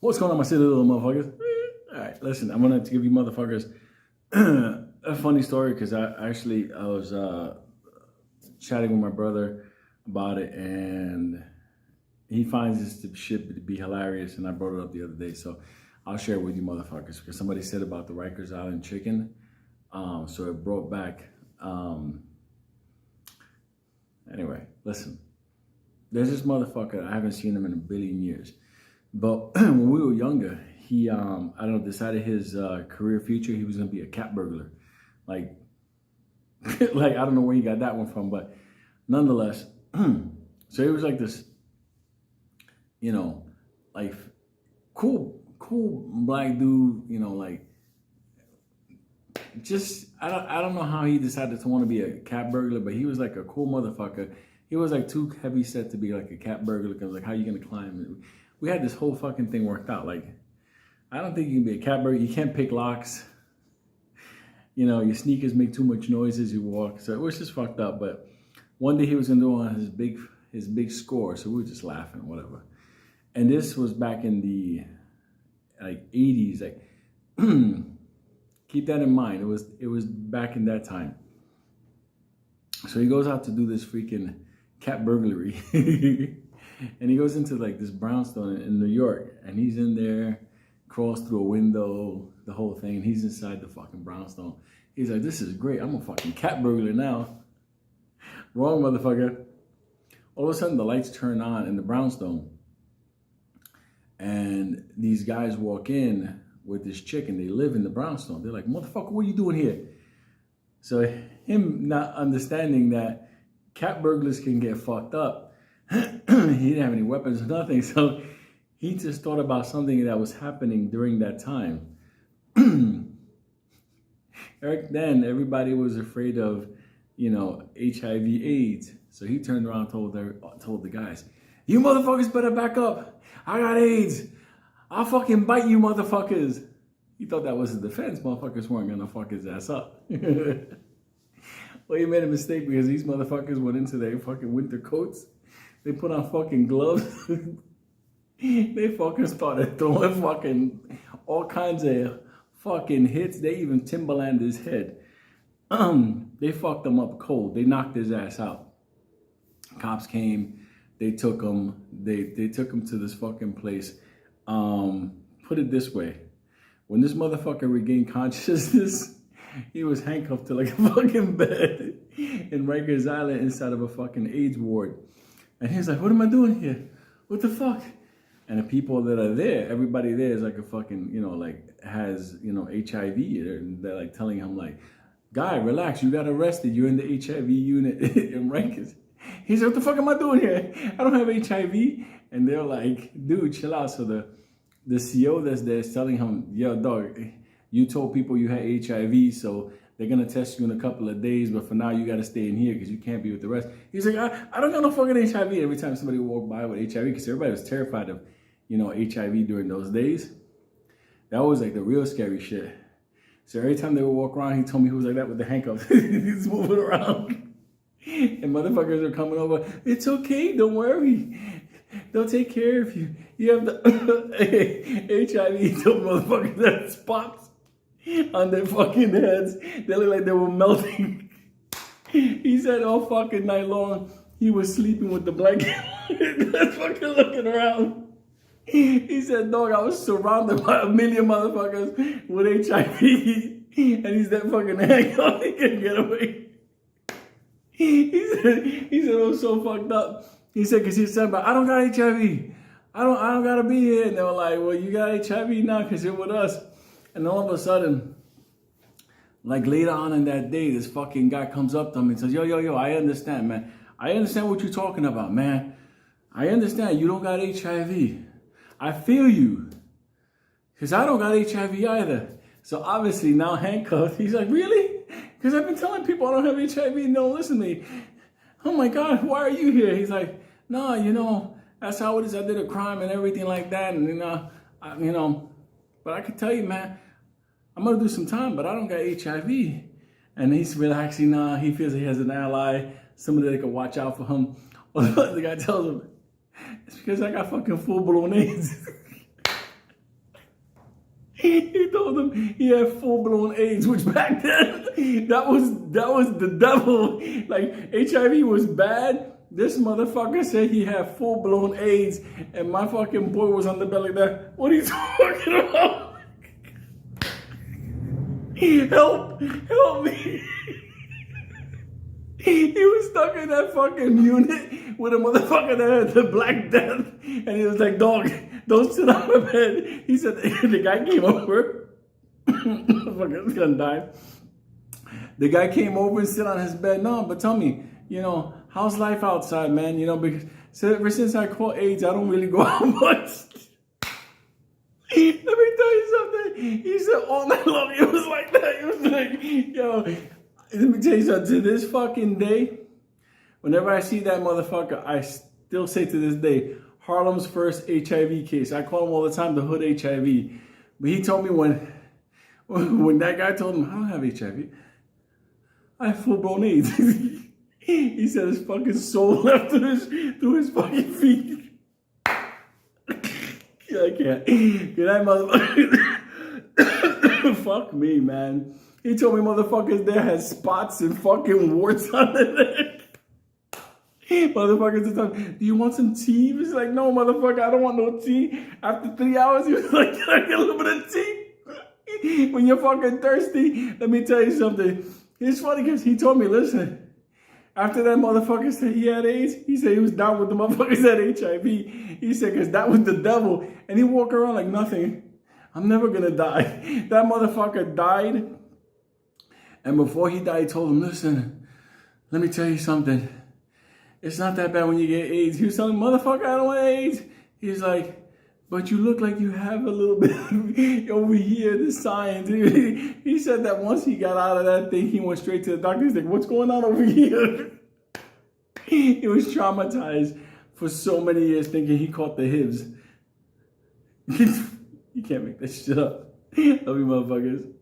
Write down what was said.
What's going on, my silly little motherfuckers? All right, listen, I'm gonna give you motherfuckers a funny story because I was chatting with my brother about it, and he finds this shit to be hilarious, and I brought it up the other day, so I'll share it with you motherfuckers because somebody said about the Rikers Island chicken, so it brought back. Anyway, listen, there's this motherfucker. I haven't seen him in a billion years. But when we were younger, he, I don't know, decided his career future, he was going to be a cat burglar. Like, I don't know where he got that one from, but nonetheless, so he was like this, you know, like cool black dude, you know, like, just, I don't know how he decided to want to be a cat burglar, but he was like a cool motherfucker. He was like too heavy set to be like a cat burglar, because like, how you going to climb? We had this whole fucking thing worked out. Like, I don't think you can be a cat burglar. You can't pick locks. You know, your sneakers make too much noise as you walk. So it was just fucked up. But one day he was gonna do on his big score. So we were just laughing, whatever. And this was back in the like 80s. Like, keep that in mind. It was back in that time. So he goes out to do this freaking cat burglary. And he goes into like this brownstone in New York, and he's in there, crawls through a window, the whole thing, and he's inside the fucking brownstone. He's like, this is great, I'm a fucking cat burglar now. Wrong, motherfucker. All of a sudden the lights turn on in the brownstone, and these guys walk in with this chick, and they live in the brownstone. They're like, motherfucker, what are you doing here? So him not understanding that cat burglars can get fucked up, he didn't have any weapons or nothing, so he just thought about something that was happening during that time. Back then, everybody was afraid of, you know, HIV/AIDS. So he turned around and told the guys, you motherfuckers better back up. I got AIDS. I'll fucking bite you motherfuckers. He thought that was his defense. Motherfuckers weren't gonna fuck his ass up. Well, he made a mistake because these motherfuckers went into their fucking winter coats. They put on fucking gloves. They fucking started throwing fucking all kinds of fucking hits. They even Timberland his head. They fucked him up cold. They knocked his ass out. Cops came. They took him. They took him to this fucking place. Put it this way. When this motherfucker regained consciousness, he was handcuffed to like a fucking bed in Rikers Island inside of a fucking AIDS ward. And he's like, what am I doing here? What the fuck? And the people that are there, everybody there is like a fucking, you know, like has, you know, HIV. They're like telling him like, guy, relax, you got arrested. You're in the HIV unit in Rikers. He said, what the fuck am I doing here? I don't have HIV. And they're like, dude, chill out. So the CO that's there is telling him, yo, dog, you told people you had HIV, so they're going to test you in a couple of days, but for now, you got to stay in here because you can't be with the rest. He's like, I don't got no fucking HIV. Every time somebody walked by with HIV, because everybody was terrified of, you know, HIV during those days. That was like the real scary shit. So every time they would walk around, he told me he was like that with the handcuffs. He's moving around. And motherfuckers are coming over. It's okay, don't worry. They'll take care of you. You have the HIV. Told motherfuckers that spots on their fucking heads. They look like they were melting. He said all fucking night long he was sleeping with the blanket. That's fucking looking around. He said, dog, I was surrounded by a million motherfuckers with HIV. And he's that fucking handcuffed. He couldn't get away. He said it was so fucked up. He said, because he said, I don't got HIV. I don't got to be here. And they were like, well, you got HIV now because you're with us. And all of a sudden, like later on in that day, this fucking guy comes up to him and says, yo, I understand, man. I understand what you're talking about, man. I understand you don't got HIV. I feel you. Because I don't got HIV either. So obviously now handcuffed, he's like, really? Because I've been telling people I don't have HIV and they don't listen to me. Oh my God, why are you here? He's like, no, you know, that's how it is. I did a crime and everything like that. And, you know, but I can tell you, man, I'm going to do some time, but I don't got HIV. And he's relaxing now. He feels he has an ally, somebody that can watch out for him. The guy tells him, it's because I got fucking full-blown AIDS. He told him he had full-blown AIDS, which back then, that was the devil. Like, HIV was bad. This motherfucker said he had full-blown AIDS, and my fucking boy was on the bed like that. What are you talking about? Help me. He was stuck in that fucking unit with a motherfucker that had the Black Death, and he was like, dog, don't sit on my bed. He said, the guy came over. Motherfucker's gonna die. The guy came over and sit on his bed. No, but tell me, you know, how's life outside, man? You know, because ever since I caught AIDS, I don't really go out much. Let me tell you something. He said all night long, it was like that. It was like, yo, let me tell you something. To this fucking day, whenever I see that motherfucker, I still say to this day, Harlem's first HIV case. I call him all the time the Hood HIV. But he told me when that guy told him, I don't have HIV. I have full-blown AIDS. He said his fucking soul left through his fucking feet. I can't. Good night, motherfucker. Fuck me, man. He told me motherfuckers there had spots and fucking warts on their neck. Motherfuckers just like, do you want some tea? He was like, no, motherfucker, I don't want no tea. After 3 hours, he was like, can I get a little bit of tea? When you're fucking thirsty, let me tell you something. It's funny because he told me, listen, after that motherfucker said he had AIDS, he said he was down with the motherfuckers that had HIV. He said, because that was the devil. And he walked around like nothing. I'm never going to die. That motherfucker died. And before he died, he told him, listen, let me tell you something. It's not that bad when you get AIDS. He was telling him, motherfucker, I don't want AIDS. He's like, but you look like you have a little bit over here, the signs. He said that once he got out of that thing, he went straight to the doctor. He's like, what's going on over here? He was traumatized for so many years thinking he caught the HIVs. You can't make that shit up. Love you, motherfuckers.